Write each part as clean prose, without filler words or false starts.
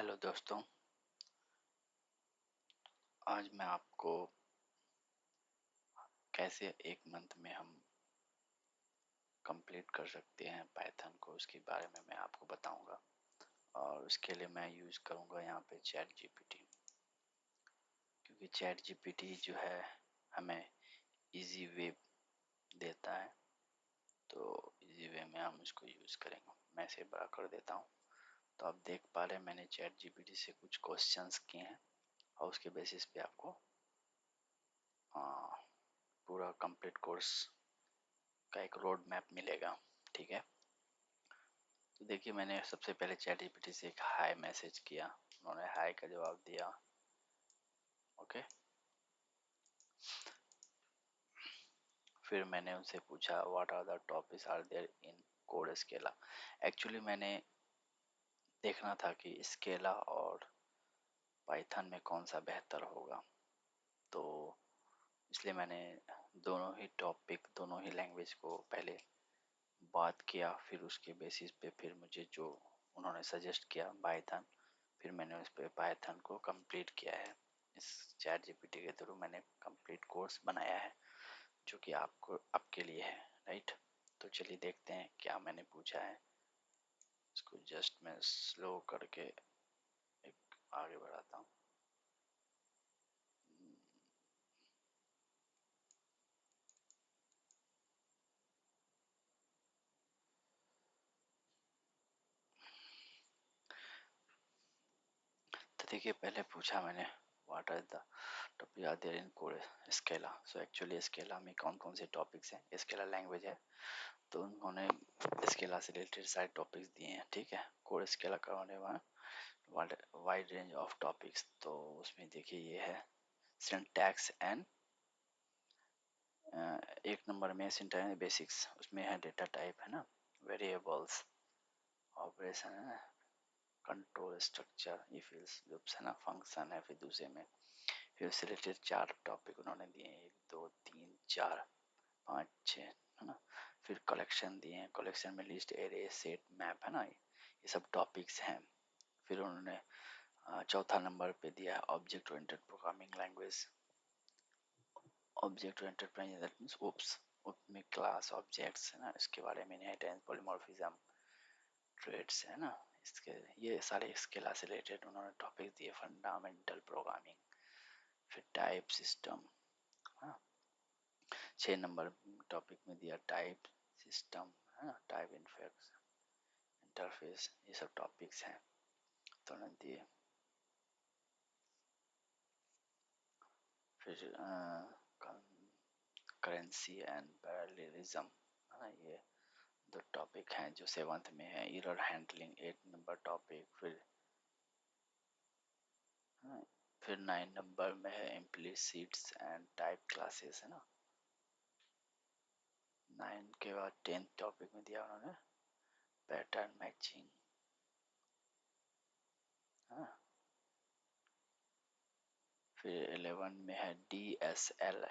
Hello दोस्तों, आज मैं आपको कैसे एक मंथ में हम कंप्लीट कर सकते हैं पाइथन को, उसके बारे में मैं आपको बताऊंगा। और उसके लिए मैं यूज़ करूंगा यहाँ पे चैट जीपीटी, क्योंकि चैट जीपीटी जो है हमें इजी वे देता है। तो इजी वे में हम इसको यूज़ करेंगे। मैं इसे बड़ा कर देता हूँ। तो आप देख पा रहे हैं मैंने चैट जीपीटी से कुछ क्वेश्चंस किए हैं और उसके बेसिस पे आपको पूरा कंप्लीट कोर्स का एक रोड मैप मिलेगा। ठीक है, तो देखिए मैंने सबसे पहले चैट जीपीटी से एक हाय मैसेज किया, उन्होंने हाय का जवाब दिया। ओके, फिर मैंने उनसे पूछा what are the topics are there in code Scala. Actually मैंने देखना था कि स्केला और पाइथन में कौन सा बेहतर होगा, तो इसलिए मैंने दोनों ही टॉपिक, दोनों ही लैंग्वेज को पहले बात किया। फिर उसके बेसिस पे फिर मुझे जो उन्होंने सजेस्ट किया पाइथन, फिर मैंने उस पर पाइथन को कंप्लीट किया है। इस चैट जीपीटी के थ्रू मैंने कंप्लीट कोर्स बनाया है जो कि आपको आपके लिए है, राइट। तो चलिए देखते हैं क्या मैंने पूछा है। इसको जस्ट मैं स्लो करके एक आगे बढ़ाता हूँ। तो देखिए पहले पूछा मैंने what are the topic are there in code Scala. So actually Scala में कौन कौन से टॉपिक्स हैं, स्केला लैंग्वेज है तो उन्होंने स्केला से रिलेटेड सारे टॉपिक्स दिए हैं। ठीक है, कोड स्केला का होने वाइड रेंज ऑफ टॉपिक्स। तो उसमें देखिए ये है सिंटैक्स एंड एक नंबर में सिंटैक्स बेसिक्स, उसमें है डेटा टाइप है ना, वेरिएबल्स, ऑपरेशन है ना, कंट्रोल स्ट्रक्चर, ये फील्ड्स लूप्स है ना, फंक्शन है। फिर दूसरे में फिर उससे रिलेटेड 4 टॉपिक उन्होंने दिए हैं, 1 2 3 4 5 6 है ना। फिर कलेक्शन दिए हैं, कलेक्शन में लिस्ट, एरे, सेट, मैप है ना, ये सब टॉपिक्स हैं। फिर उन्होंने चौथा नंबर पे दिया है object oriented programming language. Object oriented programming that means OOPs, में क्लास ऑब्जेक्ट्स है ना, इसके बारे में, इनहेरिटेंस, पॉलीमॉर्फिज्म, ट्रेड्स है ना, इसके ये सारे इसके से रिलेटेड उन्होंने टॉपिक दिए। फंडामेंटल प्रोग्रामिंग, फिर टाइप सिस्टम, हाँ 6 नंबर टॉपिक में दिया टाइप सिस्टम है ना, टाइप इंटरफेस, ये सब टॉपिक्स हैं तो उन्होंने दिए। फिर करेंसी एंड पैरेललिज्म है ना, ये 2 टॉपिक हैं जो 7th में है। Error handling 8 number topic. फिर 9 नंबर में है इम्प्लिसिट्स एंड टाइप क्लासेस है ना। 9 के बाद 10th टॉपिक में दिया उन्होंने पैटर्न मैचिंग, हाँ। फिर 11 में है DSL,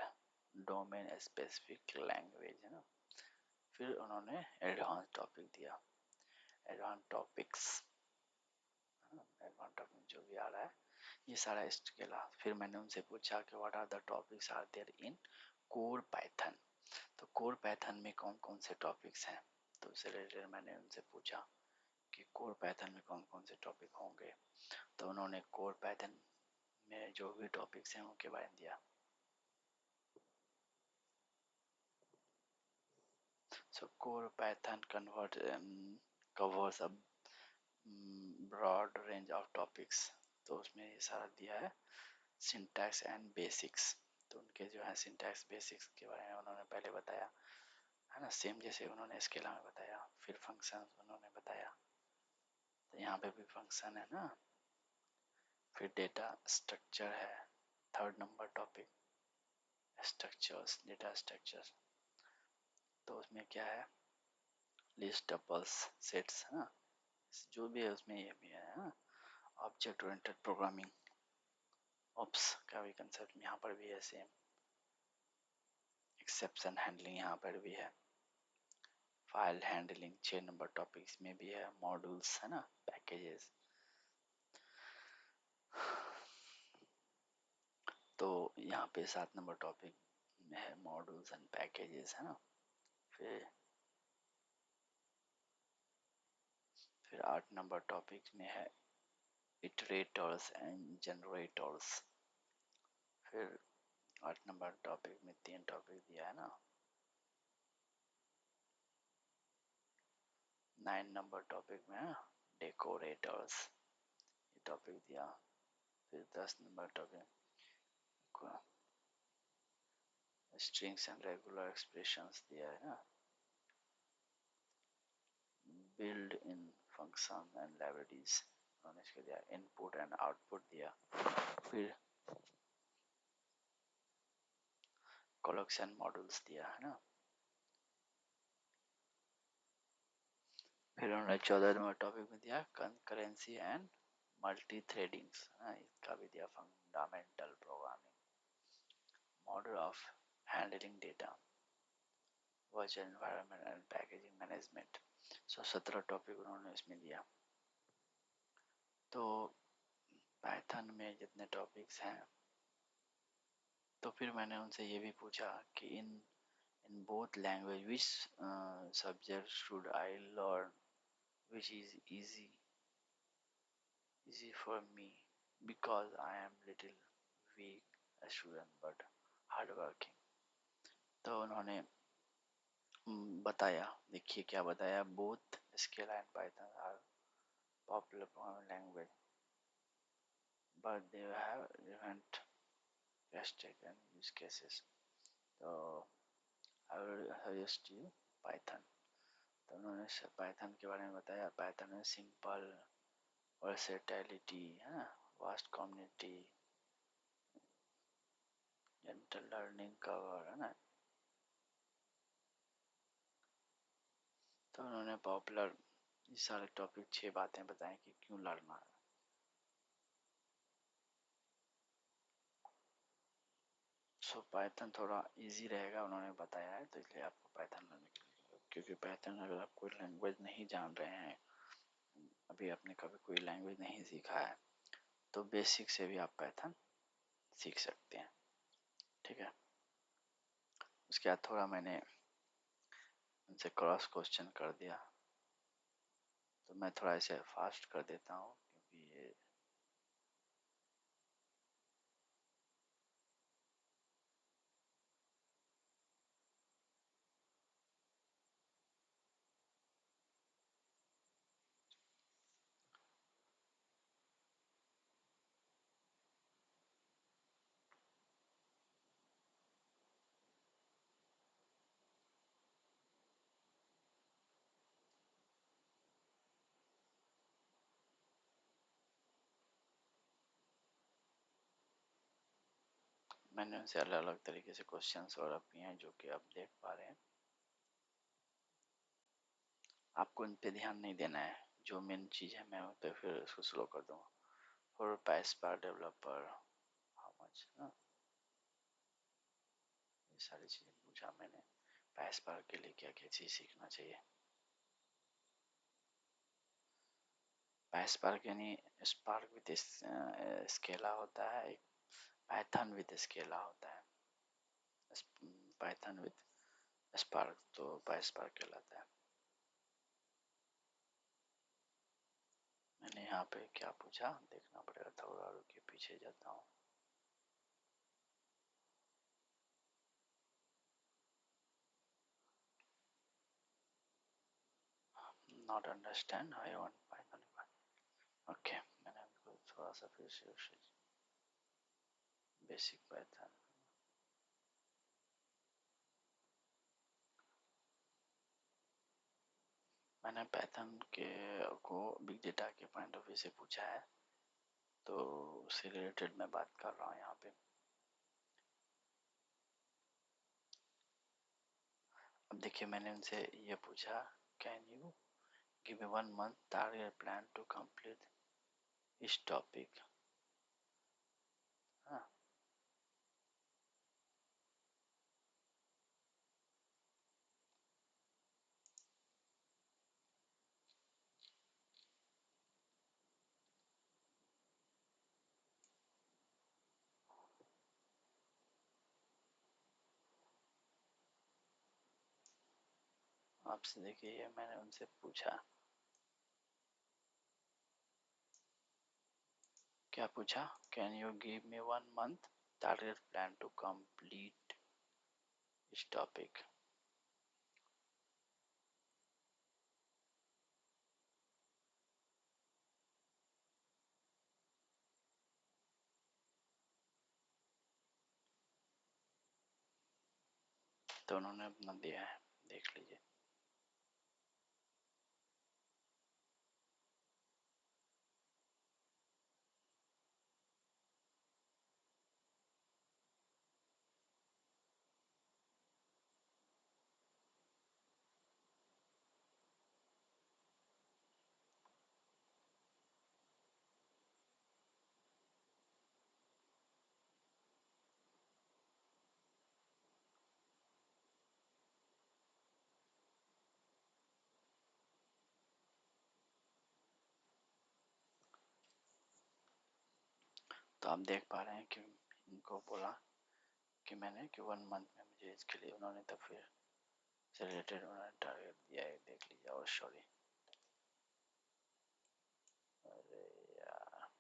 डोमेन स्पेसिफिक लैंग्वेज है ना। फिर उन्होंने एडवांस टॉपिक दिया, एडवांस टॉपिक्स, एडवांस टॉपिक जो भी आ रहा है ये सारा इसके अलावा। फिर मैंने उनसे पूछा कि what are the topics are there in core Python. तो कोर पाइथन में कौन कौन से टॉपिक्स हैं, तो उससे रिलेटेड मैंने उनसे पूछा कि कोर पाइथन में कौन कौन से टॉपिक होंगे। तो उन्होंने कोर पाइथन में जो भी टॉपिक्स हैं उनके बारे में दिया। So core Python covers a broad range of topics. तो उसमें ये सारा दिया है सिंटैक्स एंड बेसिक्स। तो उनके जो है सिंटैक्स बेसिक्स के बारे में उन्होंने पहले बताया है ना, सेम जैसे उन्होंने स्केला में बताया। फिर फंक्शन उन्होंने बताया, तो यहाँ पे भी फंक्शन है ना। फिर डेटा स्ट्रक्चर है 3rd number topic, structures, data structures. तो उसमें क्या है, लिस्ट, टपल्स, सेट्स है ना, जो भी है उसमें ये भी है ना। ऑब्जेक्ट ओरिएंटेड प्रोग्रामिंग, ऑप्स का भी कंसेप्ट यहाँ पर भी है सेम। एक्सेप्शन हैंडलिंग यहाँ पर भी है। फाइल हैंडलिंग 6 नंबर टॉपिक्स में भी है। मॉड्यूल्स है ना, पैकेजेस। तो यहाँ पे 7 नंबर टॉपिक में है मॉड्यूल्स एंड पैकेजेस, है ना। फिर 8 नंबर टॉपिक में है इटरेटर्स एंड जनरेटर्स। फिर 8 नंबर टॉपिक में 3 टॉपिक दिया है ना। 9 नंबर टॉपिक में है डेकोरेटर्स, ये टॉपिक दिया। फिर 10 number topic strings and regular expressions दिया है ना। Build in function and libraries, उन्होंने इसके दिया इनपुट एंड आउटपुट दिया। फिर कलेक्शन मॉड्यूल्स दिया है ना। फिर उन्होंने 14 नंबर टॉपिक में दिया कंकरेंसी एंड मल्टी थ्रेडिंग्स, इसका भी दिया fundamental programming, model of handling data, virtual environment and packaging management. 17 topic उन्होंने इसमें दिया। तो पाइथन में जितने टॉपिक्स हैं, तो फिर मैंने उनसे ये भी पूछा कि in both language which subject should I learn which is easy for me because I am little weak a student but hardworking। तो उन्होंने बताया, देखिए क्या बताया, both Scala and Python are popular programming language but they have different aspects and use cases। तो I will suggest you Python। तो उन्होंने Python के बारे में बताया। पाइथन में सिंपल वर्सेटिलिटी है ना, vast community, gentle learning cover, है ना। तो उन्होंने पॉपुलर ये सारे टॉपिक 6 बातें बताएं कि क्यों लड़ना है। सो पाइथन थोड़ा इजी रहेगा उन्होंने बताया है, तो इसलिए आपको पाइथन लर्निंग, क्योंकि पाइथन अगर आप कोई लैंग्वेज नहीं जान रहे हैं, अभी आपने कभी कोई लैंग्वेज नहीं सीखा है, तो बेसिक से भी आप पाइथन सीख सकते हैं, ठीक है। उसके बाद थोड़ा मैंने उनसे क्रॉस क्वेश्चन कर दिया, तो मैं थोड़ा इसे फास्ट कर देता हूँ क्योंकि ये मैंने उनसे अलग अलग तरीके से क्वेश्चन और किए हैं, जो कि आप देख पा रहे हैं। आपको इन पे ध्यान नहीं देना है, जो मेन चीज़ है मैं उन पे फिर उसको स्लो कर दूँगा। और पाइस्पार्क डेवलपर हाउ मच ना, ये सारी चीज़ें पूछा मैंने। पाइस्पार्क के लिए क्या क्या चीज़ सीखना चाहिए। पाइस्पार्क यानी स्पार्क विद स्केला होता है, एक पाइथन विद स्केला होता है, पाइथन विद स्पार्क तो पाइस्पार्क कहलाता है। मैंने यहाँ पे क्या पूछा देखना पड़ेगा, थोड़ा रुक के पीछे जाता हूँ। Not understand I want Python. Okay, मैंने उनको थोड़ा सा फिर से बेसिक पाइथन। मैंने पाइथन के को बिग डेटा के पॉइंट ऑफ व्यू से पूछा है, तो उससे रिलेटेड मैं बात कर रहा हूँ यहाँ पे। अब देखिए मैंने उनसे ये पूछा, can you give me 1 month target plan to complete इस टॉपिक। हाँ, आपसे देखिए, ये मैंने उनसे पूछा, क्या पूछा, can you give me 1 month target plan to complete इस टॉपिक। तो उन्होंने अपना दिया है, देख लीजिए। तो आप देख पा रहे हैं कि इनको बोला कि मैंने कि 1 month में मुझे इसके लिए, उन्होंने तो फिर से रिलेटेड उन्होंने टारगेट दिया है, देख लीजिए। और सॉरी, अरे यार,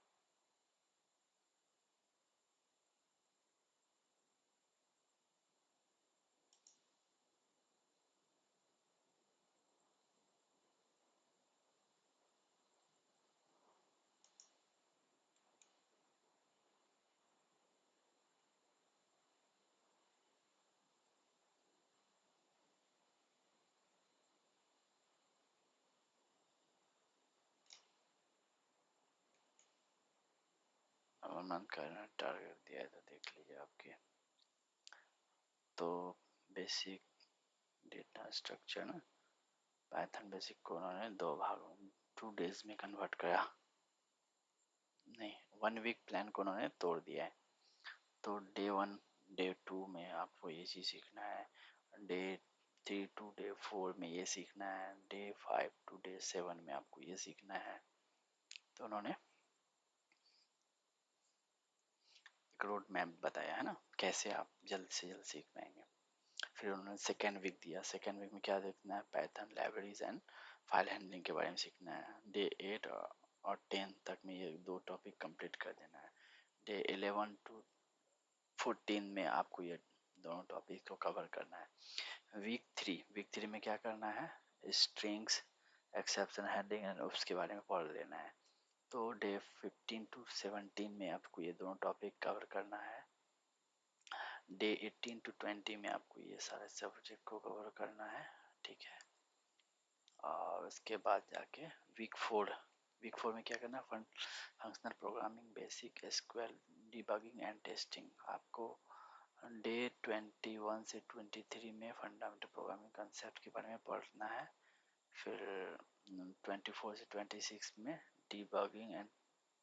1 month का टारगेट दिया है, तो देख लीजिए आपके। तो बेसिक डेटा स्ट्रक्चर ना, पाइथन बेसिक को उन्होंने 2 भागों, 2 days में कन्वर्ट करा, नहीं 1 week प्लान को उन्होंने तोड़ दिया है। तो डे 1 डे 2 में आपको ये चीज़ सीखना है, डे 3 टू डे 4 में ये सीखना है, डे 5 टू डे 7 में आपको ये सीखना है। तो उन्होंने एक रोड मैप बताया है ना, कैसे आप जल्द से जल्द सीख पाएंगे। फिर उन्होंने सेकेंड वीक दिया, सेकेंड वीक में क्या देखना है, Python libraries and file handling के बारे में सीखना है। डे 8 और 10 तक में ये 2 टॉपिक कंप्लीट कर देना है। डे 11 टू 14 में आपको ये दोनों टॉपिक को कवर करना है। वीक 3 में क्या करना है, स्ट्रिंग्स, एक्सेप्शन हैंडलिंग एंड उसके बारे में पढ़ लेना है। तो डे 15 टू 17 में आपको ये दोनों टॉपिक कवर करना है। डे 18 टू 20 में आपको ये सारे सब्जेक्ट को कवर करना है, ठीक है। और उसके बाद जाके वीक 4 में क्या करना है, functional programming, basic SQL, debugging and testing. आपको डे 21 से 23 में फंडामेंटल प्रोग्रामिंग कंसेप्ट के बारे में पढ़ना है। फिर 24 से 26 में debugging and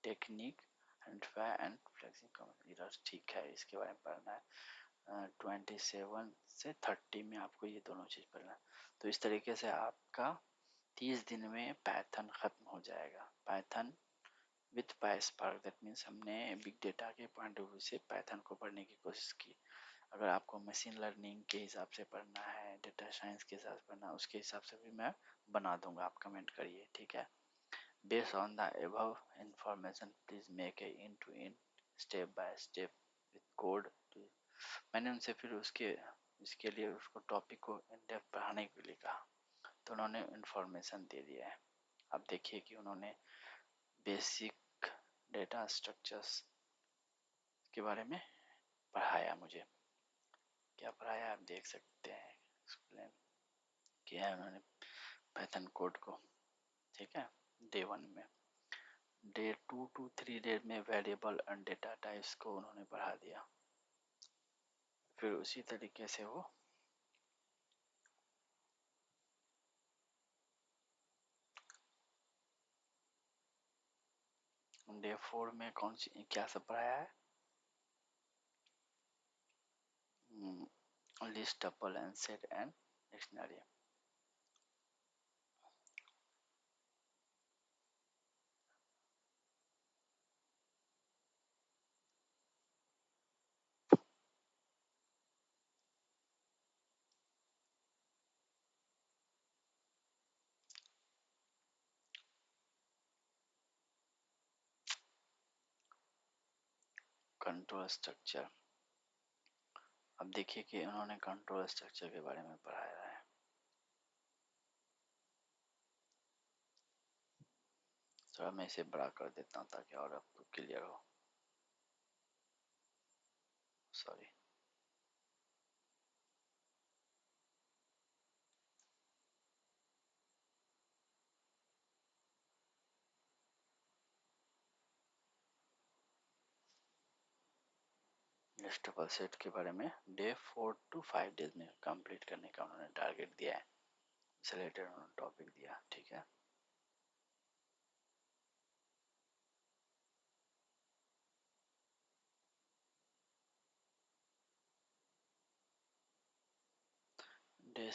technique, identify and flexing errors, ठीक है, इसके बारे में पढ़ना है। 27 से 30 में आपको ये दोनों चीज़ पढ़ना है। तो इस तरीके से आपका 30 दिन में पाइथन खत्म हो जाएगा। पाइथन विथ पाइस्पार्क, दैट मीन्स हमने बिग डेटा के पॉइंट ऑफ व्यू से पाइथन को पढ़ने की कोशिश की। अगर आपको मशीन लर्निंग के हिसाब से पढ़ना है, डेटा साइंस के हिसाब से पढ़ना है, उसके हिसाब से भी मैं बना दूंगा, आप कमेंट करिए, ठीक है। Based on the above information please make a end to end step by step with code। मैंने उनसे फिर उसके इसके लिए उसको टॉपिक को इन डेप्थ पढ़ाने के लिए कहा, तो उन्होंने इंफॉर्मेशन दे दिया है। अब देखिए कि उन्होंने बेसिक डेटा स्ट्रक्चर्स के बारे में पढ़ाया मुझे। क्या पढ़ाया आप देख सकते हैं, एक्सप्लेन किया है उन्होंने पाइथन कोड को, ठीक है। डे 1 में, डे 2 टू 3 में वेरिएबल एंड डेटा टाइप्स को उन्होंने पढ़ा दिया। फिर उसी तरीके से वो डे 4 में कौन सी क्या सब पढ़ाया है, list, tuple and set and dictionary. Control structure. अब देखिए कि उन्होंने कंट्रोल स्ट्रक्चर के बारे में पढ़ाया है। थोड़ा मैं इसे बड़ा कर देता हूँ ताकि और आपको क्लियर हो। सॉरी। लिस्टेबल सेट के बारे में डे 4 to 5 डेज में कंप्लीट करने का उन्होंने टारगेट दिया है। इससे रिलेटेड उन्होंने टॉपिक दिया, ठीक है। डे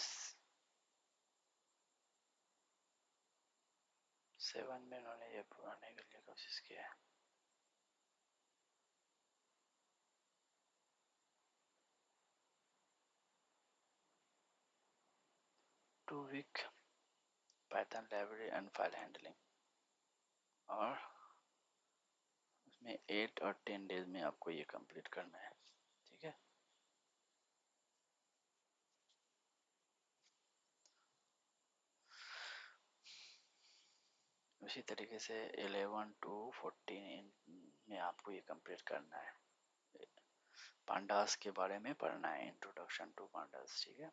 7 में उन्होंने ये पढ़ाने के लिए कोशिश किया है। Two week Python library and file handling, और उसमें 8 और 10 डेज में आपको ये कंप्लीट करना है, ठीक है। उसी तरीके से 11 to 14 में आपको ये कंप्लीट करना है। पांडास के बारे में पढ़ना है, इंट्रोडक्शन टू पांडास, ठीक है।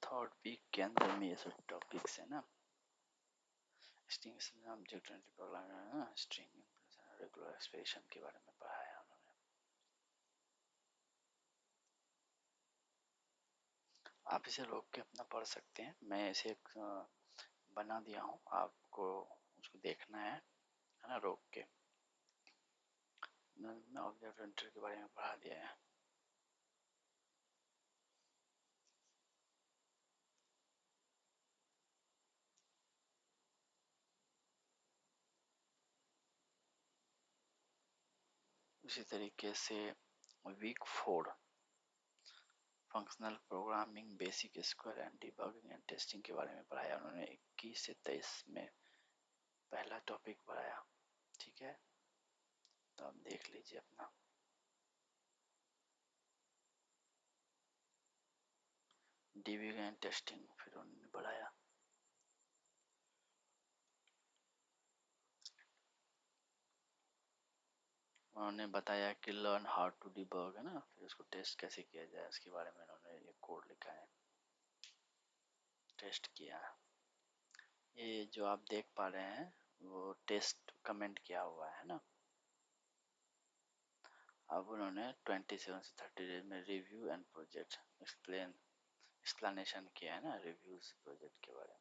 थर्ड वीक के अंदर में ये सब टॉपिक्स है ना, string object programming, string regular expression के बारे में पढ़ाया उन्होंने। आप इसे रोक के अपना पढ़ सकते हैं, मैं इसे एक बना दिया हूँ, आपको उसको देखना है ना, रोक के। ऑब्जेक्ट ओरिएंटेड के बारे में पढ़ा दिया है। उसी तरीके से week 4 functional programming, basic square and debugging and testing के बारे में पढ़ाया उन्होंने। 21 से 23 में पहला टॉपिक पढ़ाया, ठीक है। तो आप देख लीजिए अपना। डिबगिंग एंड टेस्टिंग फिर उन्होंने पढ़ाया। उन्होंने बताया कि लर्न हाउ टू डिबग है ना, फिर उसको टेस्ट कैसे किया जाए उसके बारे में उन्होंने ये कोड लिखा है, टेस्ट किया। ये जो आप देख पा रहे हैं वो टेस्ट कमेंट किया हुआ है ना। अब उन्होंने 27 से 30 डेज में रिव्यू एंड प्रोजेक्ट एक्सप्लेनेशन किया है ना, रिव्यूज प्रोजेक्ट के बारे में।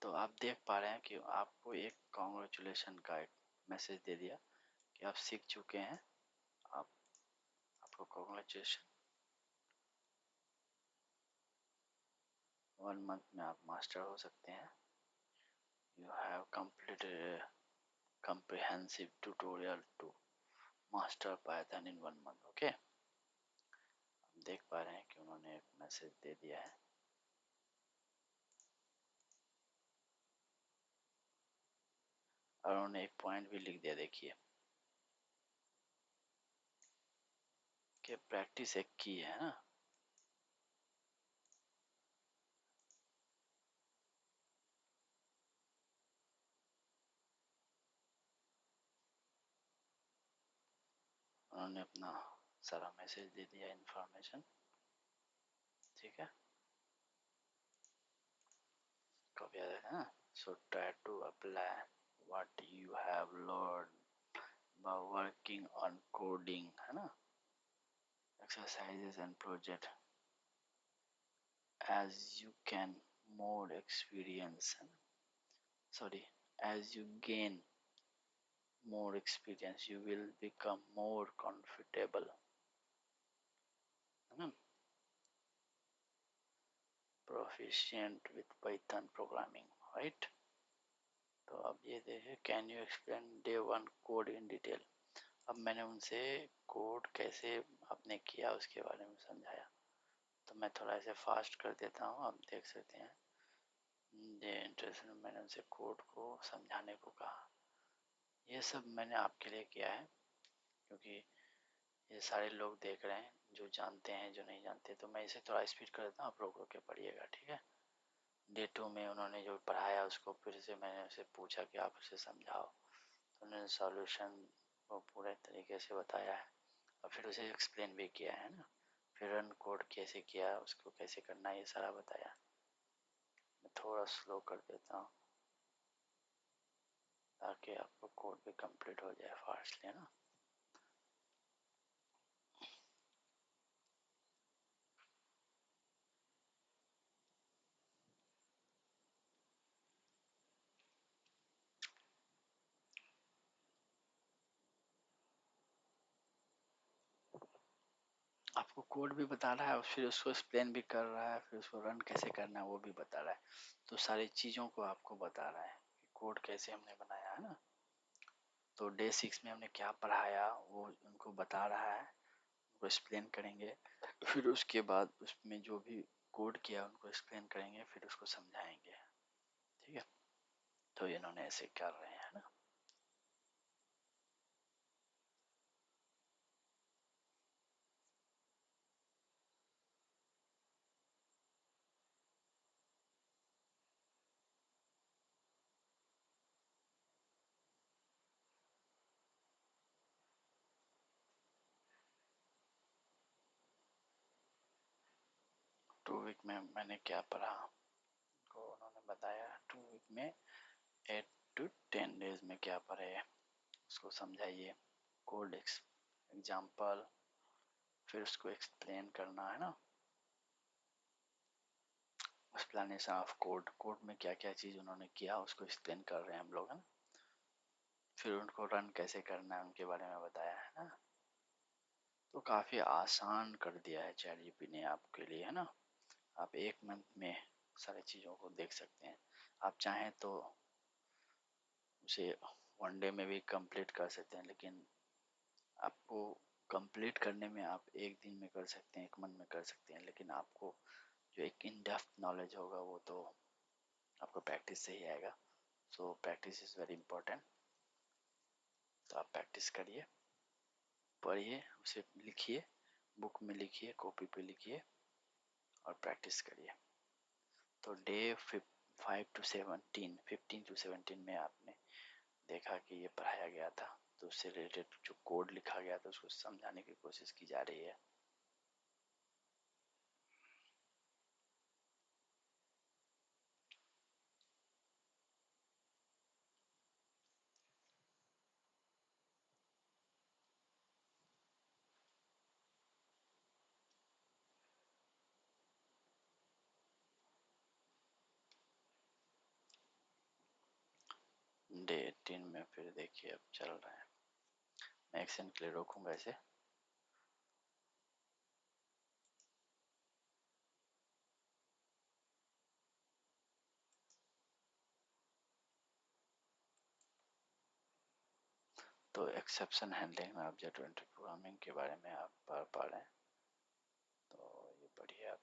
तो आप देख पा रहे हैं कि आपको एक कॉन्ग्रेचुलेशन का एक मैसेज दे दिया कि आप सीख चुके हैं, आप आपको कॉन्ग्रेचुलेशन, 1 मंथ में आप मास्टर हो सकते हैं। You have completed comprehensive tutorial to master Python in 1 month, okay. हम देख पा रहे हैं कि उन्होंने एक मैसेज दे दिया है। और उन्होंने एक पॉइंट भी लिख दिया, देखिए कि प्रैक्टिस एक की है ना। उन्होंने अपना सारा मैसेज दे दिया, इंफॉर्मेशन, ठीक है। कॉपी आ जाता है ना। So try to apply what you have learn by working on coding है ना, exercises and project as you can more experience, sorry, as you gain more experience you will become more comfortable है ना। proficient with Python programming, right? तो अब ये देखिए, can you explain day one code in detail. अब मैंने उनसे code कैसे आपने किया उसके बारे में समझाया। तो मैं थोड़ा ऐसे फास्ट कर देता हूँ, आप देख सकते हैं। ये इंटरेस्ट, मैंने उनसे कोड को समझाने को कहा। ये सब मैंने आपके लिए किया है, क्योंकि ये सारे लोग देख रहे हैं, जो जानते हैं जो नहीं जानते। तो मैं इसे थोड़ा स्पीड कर देता हूँ, आप लोग के पढ़िएगा, ठीक है। डे टू में उन्होंने जो पढ़ाया उसको फिर से मैंने उसे पूछा कि आप उसे समझाओ, तो उन्होंने सॉल्यूशन को पूरे तरीके से बताया है और फिर उसे एक्सप्लेन भी किया है ना। फिर रन कोड कैसे किया, उसको कैसे करना है, ये सारा बताया। मैं थोड़ा स्लो कर देता हूँ ताकि आपको कोड भी कंप्लीट हो जाए फास्टली, है ना। आपको कोड भी बता रहा है और फिर उसको एक्सप्लेन भी कर रहा है, फिर उसको रन कैसे करना है वो भी बता रहा है। तो सारी चीज़ों को आपको बता रहा है कि कोड कैसे हमने बनाया है ना। तो डे 6 में हमने क्या पढ़ाया वो उनको बता रहा है, उनको एक्सप्लेन करेंगे। फिर उसके बाद उसमें जो भी कोड किया उनको एक्सप्लेन करेंगे, फिर उसको समझाएंगे, ठीक है। तो इन्होंने ऐसे कर रहे हैं ना। 2 वीक में मैंने क्या पढ़ा को उन्होंने बताया। 2 वीक में 8 to 10 डेज में क्या पढ़े उसको समझाइए। कोड एग्जाम्पल, फिर उसको एक्सप्लेन करना है ना। एक्सप्लेनेशन ऑफ कोड, कोड में क्या क्या चीज़ उन्होंने किया उसको एक्सप्लेन कर रहे हैं हम लोग, है ना। फिर उनको रन कैसे करना है उनके बारे में बताया है ना। तो काफ़ी आसान कर दिया है चैट जीपीटी ने आपके लिए, है ना। आप 1 मंथ में सारी चीज़ों को देख सकते हैं। आप चाहें तो उसे 1 डे में भी कंप्लीट कर सकते हैं, लेकिन आपको कंप्लीट करने में आप 1 दिन में कर सकते हैं, 1 मंथ में कर सकते हैं, लेकिन आपको जो एक इन डेप्थ नॉलेज होगा वो तो आपको प्रैक्टिस से ही आएगा। So practice is very important. तो आप प्रैक्टिस करिए, पढ़िए, उसे लिखिए, बुक में लिखिए, कॉपी पे लिखिए और प्रैक्टिस करिए। तो डे 15 to 17 में आपने देखा कि ये पढ़ाया गया था, तो उससे रिलेटेड जो कोड लिखा गया था उसको समझाने की कोशिश की जा रही है। डे 18 में फिर देखिए अब चल रहा है। मैं एक्शन के लिए रोकूंगा इसे। तो एक्सेप्शन हैंडलिंग में ऑब्जेक्ट ओरिएंटेड प्रोग्रामिंग के बारे में आप पढ़ पा रहे हैं, तो ये पढ़िए आप।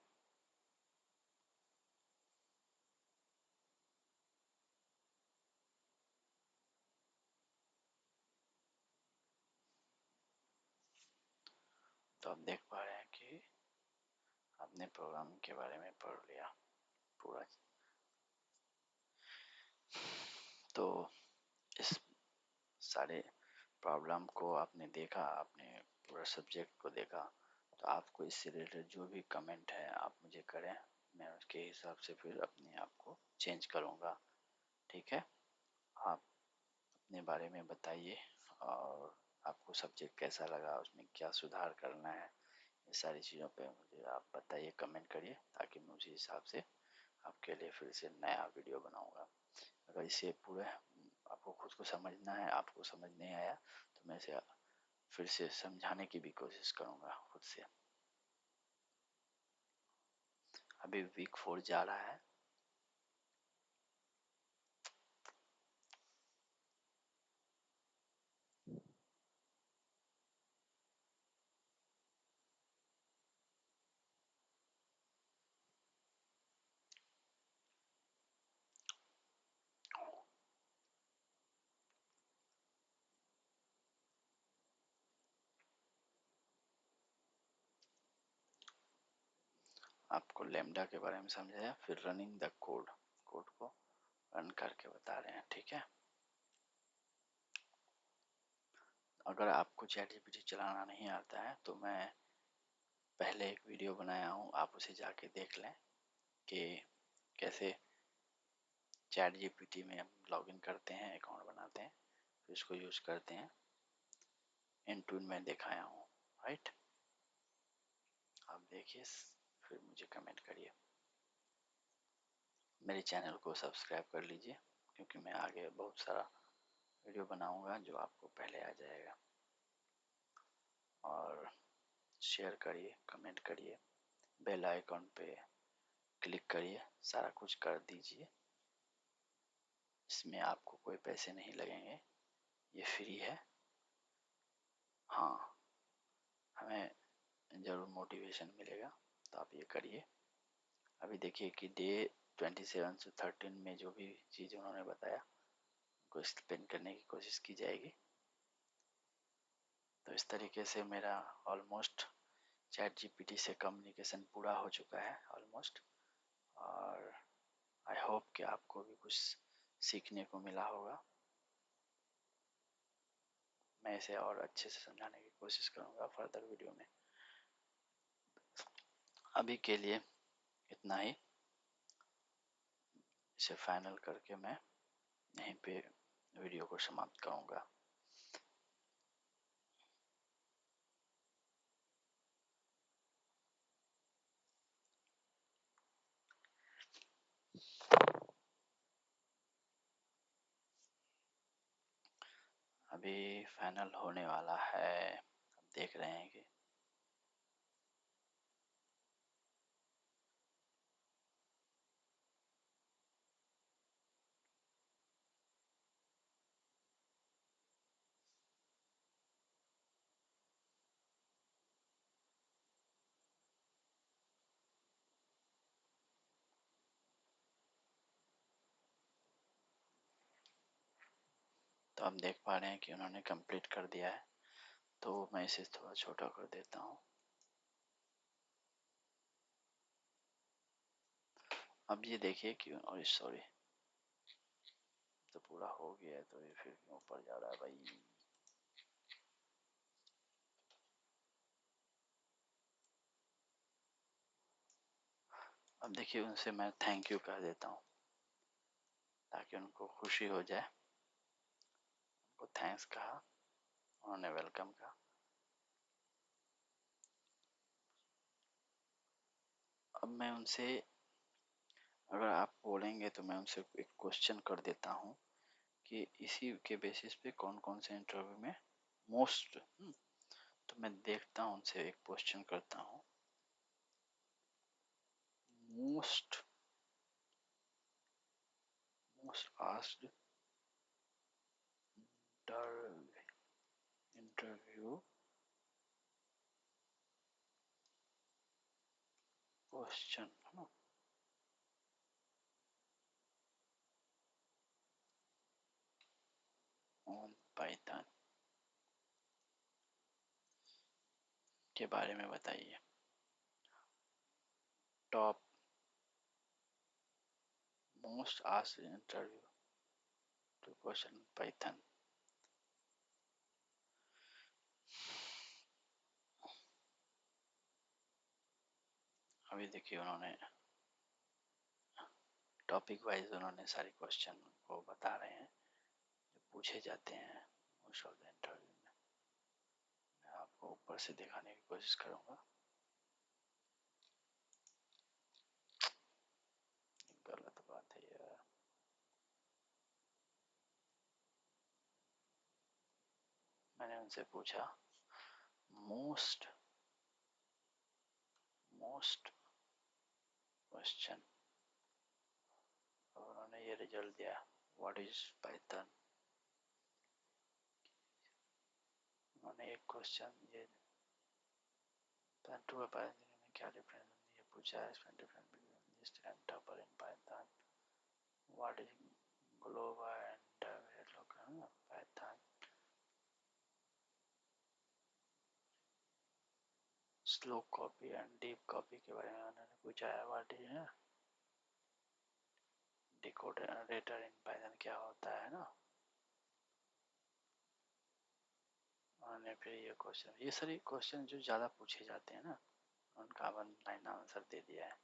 तो आप देख पा रहे हैं कि आपने प्रोग्रामिंग के बारे में पढ़ लिया पूरा। तो इस सारे प्रॉब्लम को आपने देखा, आपने पूरा सब्जेक्ट को देखा। तो आपको इससे रिलेटेड जो भी कमेंट है आप मुझे करें, मैं उसके हिसाब से फिर अपने आप को चेंज करूँगा, ठीक है। आप अपने बारे में बताइए और आपको सब्जेक्ट कैसा लगा, उसमें क्या सुधार करना है, ये सारी चीज़ों पे मुझे आप बताइए, कमेंट करिए, ताकि मैं उसी हिसाब से आपके लिए फिर से नया वीडियो बनाऊँगा। अगर इसे पूरे आपको खुद को समझना है, आपको समझ नहीं आया तो मैं इसे फिर से समझाने की भी कोशिश करूँगा खुद से। अभी वीक 4 जा रहा है। आपको लैम्डा के बारे में समझाया, फिर रनिंग द कोड, कोड को रन करके बता रहे हैं, ठीक है। अगर आपको चैट जीपीटी चलाना नहीं आता है तो मैं पहले एक वीडियो बनाया हूँ, आप उसे जाके देख लें कि कैसे चैट जीपीटी में हम लॉगिन करते हैं, अकाउंट बनाते हैं, फिर उसको यूज करते हैं। इन टून में दिखाया हूँ, राइट। आप देखिए, फिर मुझे कमेंट करिए। मेरे चैनल को सब्सक्राइब कर लीजिए, क्योंकि मैं आगे बहुत सारा वीडियो बनाऊंगा जो आपको पहले आ जाएगा। और शेयर करिए, कमेंट करिए, बेल आइकॉन पे क्लिक करिए, सारा कुछ कर दीजिए। इसमें आपको कोई पैसे नहीं लगेंगे, ये फ्री है। हाँ, हमें ज़रूर मोटिवेशन मिलेगा, तो आप ये करिए। अभी देखिए कि डे 27 से 13 में जो भी चीज़ उन्होंने बताया उसको एक्सप्लेन करने की कोशिश की जाएगी। तो इस तरीके से मेरा ऑलमोस्ट चैट जीपीटी से कम्युनिकेशन पूरा हो चुका है ऑलमोस्ट। और आई होप कि आपको भी कुछ सीखने को मिला होगा। मैं इसे और अच्छे से समझाने की कोशिश करूँगा फर्दर वीडियो में। अभी के लिए इतना ही, इसे फाइनल करके मैं यहीं पे वीडियो को समाप्त करूँगा। अभी फाइनल होने वाला है, अब देख रहे हैं कि तो हम देख पा रहे हैं कि उन्होंने कंप्लीट कर दिया है। तो मैं इसे थोड़ा छोटा कर देता हूँ। अब ये देखिए कि, और सॉरी, तो पूरा हो गया है, तो ये फिर क्यों ऊपर जा रहा है भाई। अब देखिए, उनसे मैं थैंक यू कह देता हूँ ताकि उनको खुशी हो जाए। उनको थैंक्स कहा, उन्होंने वेलकम कहा। अब मैं उनसे, अगर आप बोलेंगे तो मैं उनसे एक क्वेश्चन कर देता हूँ कि इसी के बेसिस पे कौन कौन से इंटरव्यू में मोस्ट, तो मैं देखता हूँ उनसे एक क्वेश्चन करता हूँ। Most most asked interview question on Python के बारे में बताइए। Top most asked interview two question Python. अभी देखिए, उन्होंने टॉपिक वाइज उन्होंने सारे क्वेश्चन को बता रहे हैं जो पूछे जाते हैं मोस्ट ऑफ द इंटरव्यू में। मैं आपको ऊपर से दिखाने की कोशिश करूंगा। गलत बात है यार। मैंने उनसे पूछा मोस्ट मोस्ट क्वेश्चन, उन्होंने ये रिजल्ट दिया, व्हाट इज पाइथन। उन्होंने एक क्वेश्चन ये टू पाइथन में क्या डिफरेंस ये पूछा है, इसमें difference between list and tuple in Python, what is global and variable Python, slow copy and deep copy के बारे में उन्होंने पूछा है, what is decoder in Python क्या होता है ना। उन्होंने फिर ये क्वेश्चन, ये सारे क्वेश्चन जो ज़्यादा पूछे जाते हैं ना, उनका 1 लाइन आंसर दे दिया है,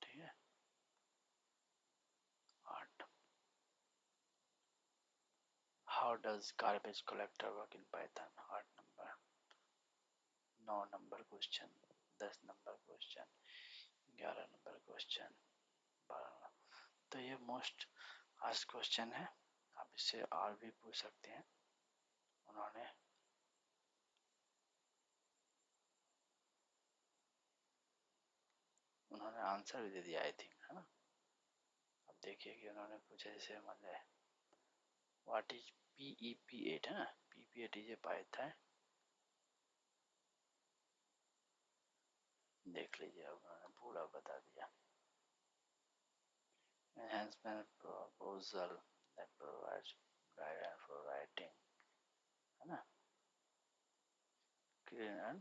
ठीक है। 8, how does garbage collector work in Python, 8 number. 9 number question, 10 number question, 11 number question, 12। तो ये मोस्ट आस्क्ड क्वेश्चन है, आप इससे और भी पूछ सकते हैं। उन्होंने आंसर भी दे दिया आई थिंक, है ना। अब देखिए कि उन्होंने पूछा, जैसे मान लिया व्हाट इज PEP8 है ना, PEP8 इज ए पाइथन, देख लीजिए, अब उन्होंने पूरा बता दिया। Enhancement proposal that provides guidance for writing, है ना, clean and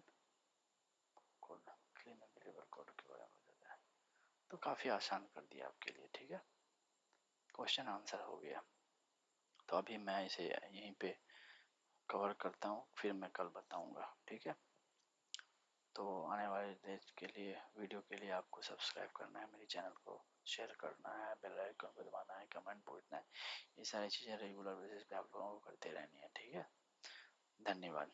code, clean and readable code के बारे में बताता है। तो काफ़ी आसान कर दिया आपके लिए, ठीक है, क्वेश्चन आंसर हो गया। तो अभी मैं इसे यहीं पे कवर करता हूँ, फिर मैं कल बताऊँगा, ठीक है। तो आने वाले डेज के लिए, वीडियो के लिए आपको सब्सक्राइब करना है मेरे चैनल को, शेयर करना है, बेल आइकन को दबाना है, कमेंट पूछना है, ये सारी चीज़ें रेगुलर बेसिस पे आप लोगों को करते रहनी है, ठीक है। धन्यवाद।